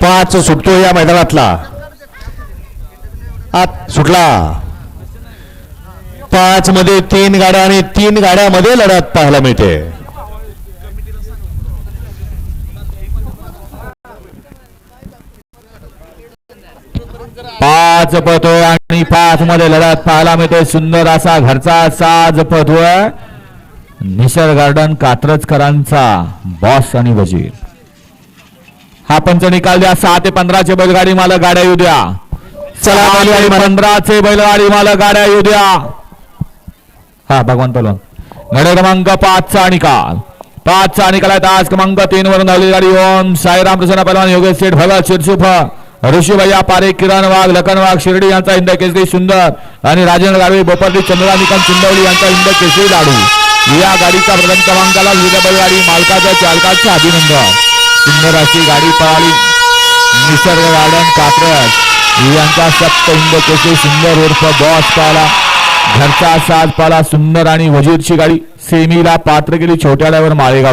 5 सुटतो या मैदानातला. आत सुटला. 5 मध्ये 3 गाड्या आणि 3 गाड्यामध्ये लढत पाहायला मिळते. पाच पळतोय आणि 5 मध्ये लढत पाहायला मिळते. सुंदर असा घरचा साज पळतोय. निसर्ग गार्डन कात्रजकरांचा बॉस आणि वजीर. हा पंच निकाल द्या. 6 ते 15 चे बैलगाडी मालक गाड्या येऊ द्या. चला बैलगाडी 15 चे बैलगाडी मालक गाड्या येऊ द्या. हा भगवान पलवान गडे क्रमांक 5 चा निकाल. 5 चा निकाल आहे. आज क्रमांक 3 वरून धावलेली गाडी ओम साईराम प्रसन्न पलवान योगेश शेठ भगत शिरसुफ ऋषी भैया पारे किरण वाघ लखन वाघ शिर्डी यांचा हिंद केसरी सुंदर आणि राजेंद्र गाडवे बोपर्डी चंद्रानिकांत चिंदवली यांचा हिंद केसरी लाडू. या गाडीचा प्रथम क्रमांकाला विविध बैलगाडी मालकाच्या चालकाचे अभिनंदन. सुंदर अशी गाडी पळाली. निसर्ग गार्डन कात्रज यांचा सप्त हिंद केसरी सुंदर उर्फ बॉस पाला. घरचा साज पाला सुंदर आणि वजीरची गाडी सेमीला पात्र केली. छोट्या ड्रायव्हर माळेगाव.